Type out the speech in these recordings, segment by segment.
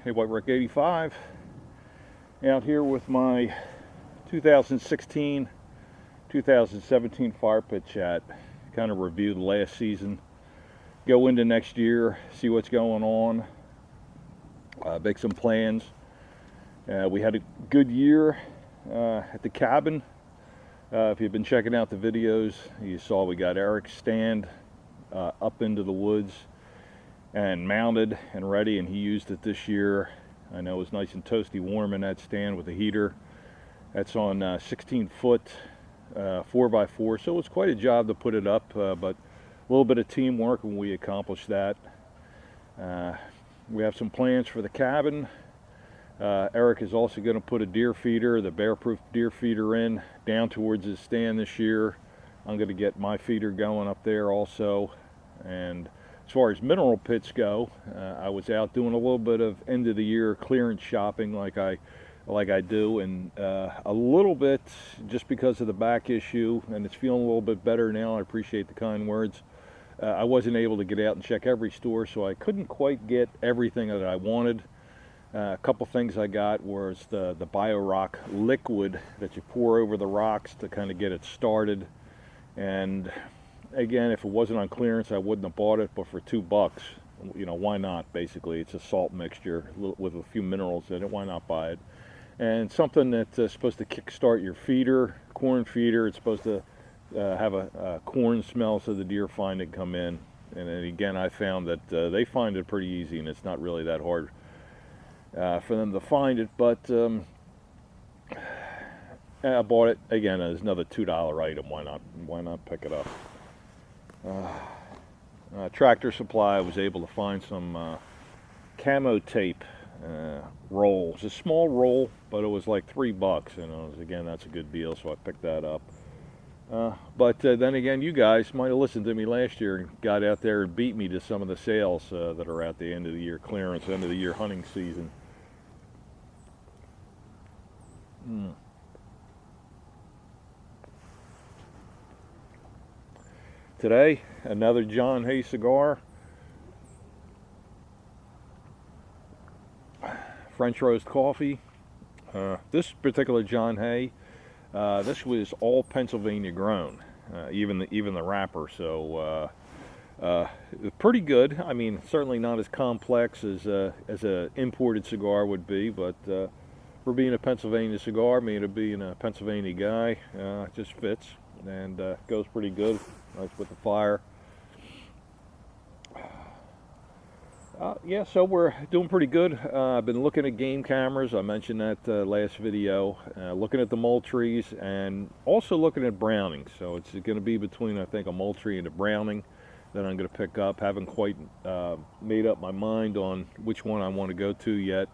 Hey White Rick 85, out here with my 2016-2017 fire pit chat. Kind of review the last season, go into next year, see what's going on, make some plans. We had a good year at the cabin. If you've been checking out the videos, you saw we got Eric's stand up into the woods and mounted and ready, and he used it this year. I know it was nice and toasty warm in that stand with the heater. That's on 16-foot 4x4, so it was quite a job to put it up, but a little bit of teamwork and we accomplished that. We have some plans for the cabin. Eric is also going to put a deer feeder, the bear-proof deer feeder, in down towards his stand this year. I'm going to get my feeder going up there also. And as far as mineral pits go, I was out doing a little bit of end of the year clearance shopping like I do, and a little bit just because of the back issue, and it's feeling a little bit better now. I appreciate the kind words. I wasn't able to get out and check every store, so I couldn't quite get everything that I wanted. A couple things I got was the BioRock liquid that you pour over the rocks to kind of get it started. And again, if it wasn't on clearance, I wouldn't have bought it, but for $2, you know, why not? Basically, it's a salt mixture with a few minerals in it. Why not buy it? And something that's supposed to kickstart your feeder, corn feeder. It's supposed to have a corn smell so the deer find it, come in. And then again, I found that they find it pretty easy, and it's not really that hard for them to find it. But I bought it again. It's another $2 item. Why not pick it up? Tractor Supply, I was able to find some camo tape rolls. A small roll, but it was like $3, and again, that's a good deal, so I picked that up. But then again, you guys might have listened to me last year and got out there and beat me to some of the sales that are at the end of the year clearance, end of the year hunting season. Today, another John Hay cigar. French roast coffee. This particular John Hay, this was all Pennsylvania grown, even the wrapper. So pretty good. I mean, certainly not as complex as a imported cigar would be, but for being a Pennsylvania cigar, me to being a Pennsylvania guy, it just fits and goes pretty good. Nice with the fire. Yeah, so we're doing pretty good. I've been looking at game cameras. I mentioned that last video. Looking at the Moultries and also looking at Brownings. So it's going to be between, I think, a Moultrie and a Browning that I'm going to pick up. Haven't quite made up my mind on which one I want to go to yet.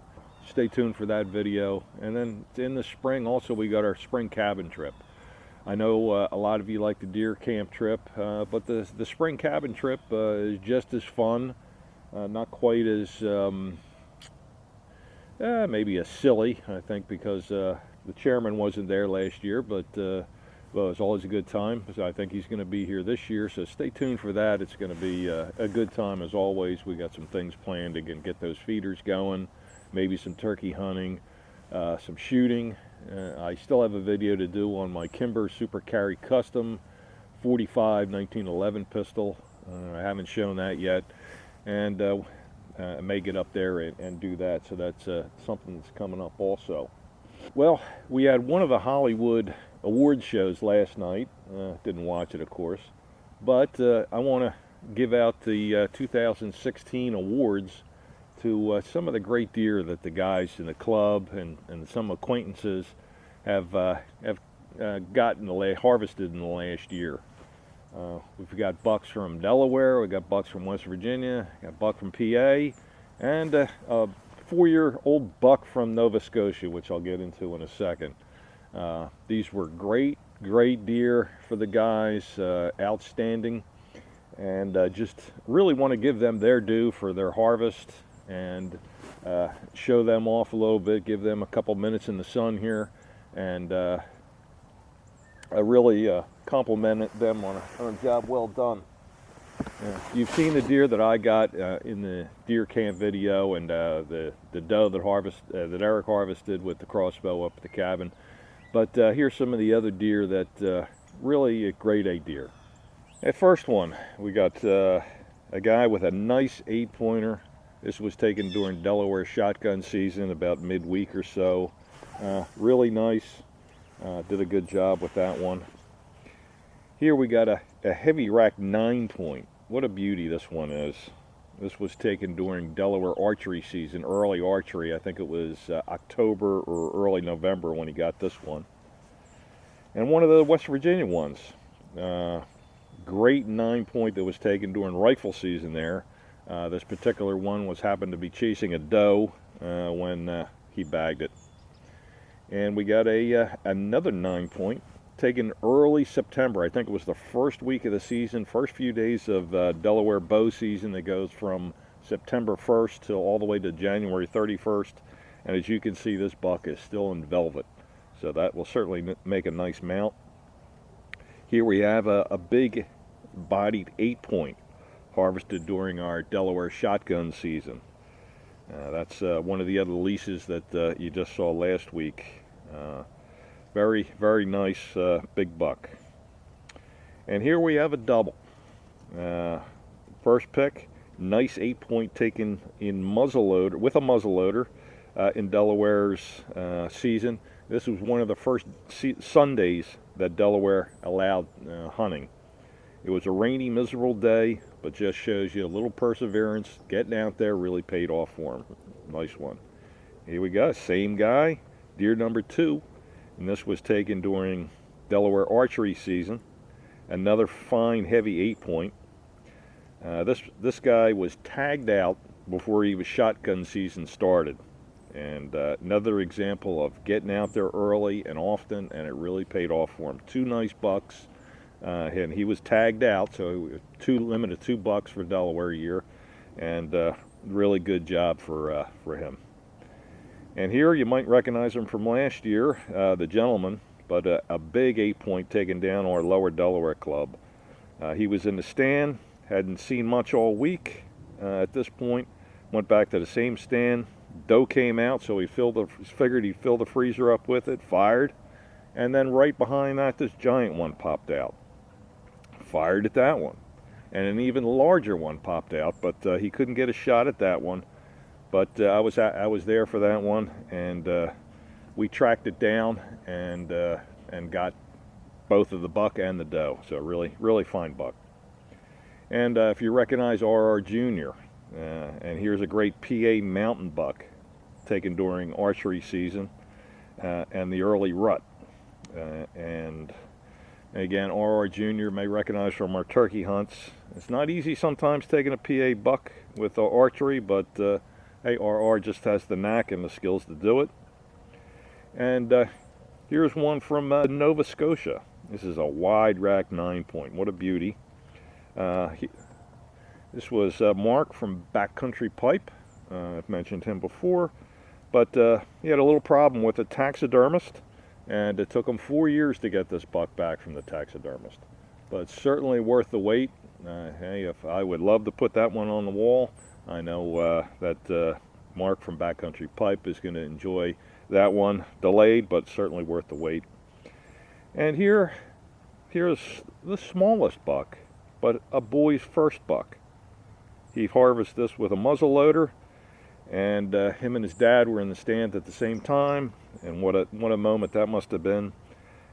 Stay tuned for that video. And then in the spring, also, we got our spring cabin trip. I know a lot of you like the deer camp trip, but the spring cabin trip is just as fun. Not quite as maybe as silly, I think, because the chairman wasn't there last year, but well, it's always a good time. So I think he's going to be here this year, so stay tuned for that. It's going to be a good time as always. We got some things planned to get those feeders going, maybe some turkey hunting, some shooting. I still have a video to do on my Kimber Super Carry Custom 45 1911 pistol. I haven't shown that yet, and I may get up there and do that, so that's something that's coming up also. Well, we had one of the Hollywood award shows last night. Didn't watch it, of course, but I want to give out the 2016 awards to some of the great deer that the guys in the club and some acquaintances have harvested in the last year. We've got bucks from Delaware, we got bucks from West Virginia, got a buck from PA, and a 4-year-old buck from Nova Scotia, which I'll get into in a second. These were great deer for the guys, outstanding, and just really want to give them their due for their harvest and show them off a little bit, give them a couple minutes in the sun here, and I really compliment them on a job well done. You've seen the deer that I got in the deer camp video, and the doe that Eric harvested with the crossbow up at the cabin. But here's some of the other deer that really grade A deer. At first one, we got a guy with a nice 8-pointer. This was taken during Delaware shotgun season, about midweek or so. Really nice. Did a good job with that one. Here we got a heavy rack 9-point. What a beauty this one is. This was taken during Delaware archery season, early archery. I think it was October or early November when he got this one. And one of the West Virginia ones. Great 9-point that was taken during rifle season there. This particular one happened to be chasing a doe when he bagged it. And we got another 9-point taken early September. I think it was the first week of the season, first few days of Delaware bow season that goes from September 1st till all the way to January 31st. And as you can see, this buck is still in velvet. So that will certainly make a nice mount. Here we have a big bodied 8-point harvested during our Delaware shotgun season. That's one of the other leases that you just saw last week. Very, very nice big buck. And here we have a double. First pick, nice 8-point taken in muzzleloader, with a muzzleloader in Delaware's season. This was one of the first Sundays that Delaware allowed hunting. It was a rainy, miserable day, but just shows you a little perseverance. Getting out there really paid off for him. Nice one. Here we go, same guy, deer number 2. And this was taken during Delaware archery season. Another fine, heavy 8-point. This guy was tagged out before even shotgun season started. And another example of getting out there early and often, and it really paid off for him. 2 nice bucks. And he was tagged out, so limited 2 bucks for Delaware a year. And really good job for him. And here you might recognize him from last year, the gentleman, but a big 8-point taken down our Lower Delaware club. He was in the stand, hadn't seen much all week at this point, went back to the same stand. Doe came out, so he figured he'd fill the freezer up with it, fired, and then right behind that, this giant one popped out. Fired at that one, and an even larger one popped out, but he couldn't get a shot at that one. But I was there for that one, and we tracked it down and got both of the buck and the doe. So really fine buck. And if you recognize RR Jr., and here's a great PA mountain buck taken during archery season and the early rut. And again, RR Jr. may recognize from our turkey hunts. It's not easy sometimes taking a PA buck with archery, but hey, RR just has the knack and the skills to do it. And here's one from Nova Scotia. This is a wide rack 9-point. What a beauty. This was Mark from Backcountry Pipe. I've mentioned him before. But he had a little problem with a taxidermist, and it took him 4 years to get this buck back from the taxidermist. But it's certainly worth the wait. Hey, if I would love to put that one on the wall. I know that Mark from Backcountry Pipe is going to enjoy that one. Delayed, but certainly worth the wait. And here's the smallest buck, but a boy's first buck. He harvested this with a muzzle loader, and him and his dad were in the stand at the same time. And what a moment that must have been.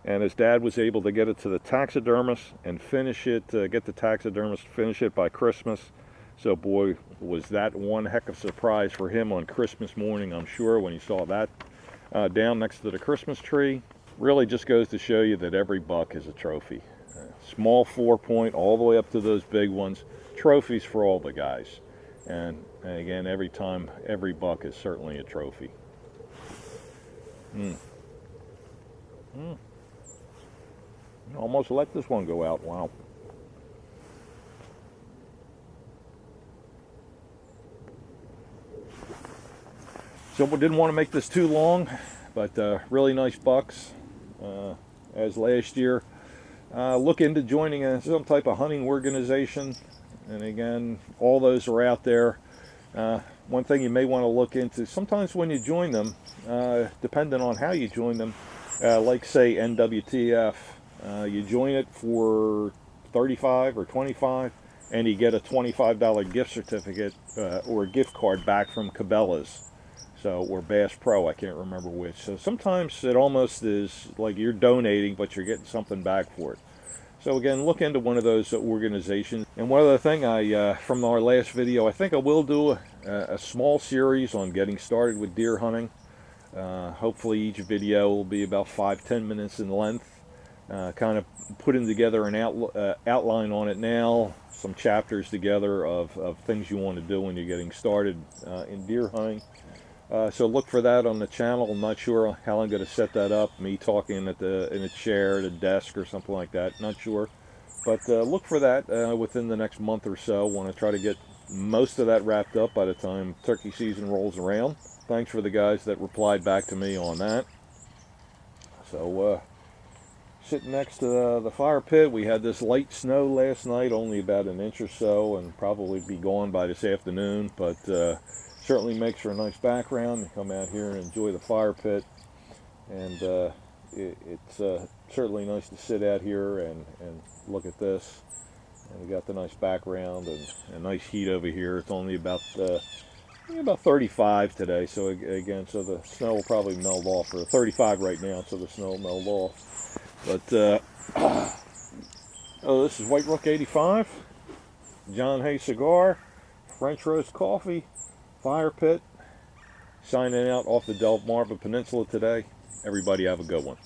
And his dad was able to get it to the taxidermist and finish it, get the taxidermist to finish it by Christmas. So boy, was that one heck of a surprise for him on Christmas morning, I'm sure, when he saw that down next to the Christmas tree. Really just goes to show you that every buck is a trophy. Small 4-point all the way up to those big ones. Trophies for all the guys. And again, every buck is certainly a trophy. Almost let this one go out. Wow. So we didn't want to make this too long, but really nice bucks. As last year, look into joining some type of hunting organization. And again, all those are out there. One thing you may want to look into, sometimes when you join them, depending on how you join them, like say NWTF, you join it for 35 or 25, and you get a $25 gift certificate or a gift card back from Cabela's. So, or Bass Pro, I can't remember which. So sometimes it almost is like you're donating, but you're getting something back for it. So again, look into one of those organizations. And one other thing, from our last video, I think I will do a small series on getting started with deer hunting. Hopefully each video will be about 5-10 minutes in length. Kind of putting together an outline on it now, some chapters together of things you want to do when you're getting started in deer hunting. So look for that on the channel. I'm not sure how I'm going to set that up, me talking in a chair at a desk or something like that, not sure. But look for that within the next month or so. Want to try to get most of that wrapped up by the time turkey season rolls around. Thanks for the guys that replied back to me on that. So sitting next to the fire pit, we had this light snow last night, only about an inch or so, and probably be gone by this afternoon, but certainly makes for a nice background. You come out here and enjoy the fire pit, and it's certainly nice to sit out here and look at this. And we got the nice background and a nice heat over here. It's only about 35 today, so again, so the snow will probably melt off, or 35 right now, so the snow will melt off. But oh, this is White Rook 85, John Hay Cigar, French roast coffee, fire pit, signing out off the Delmarva Peninsula today. Everybody have a good one.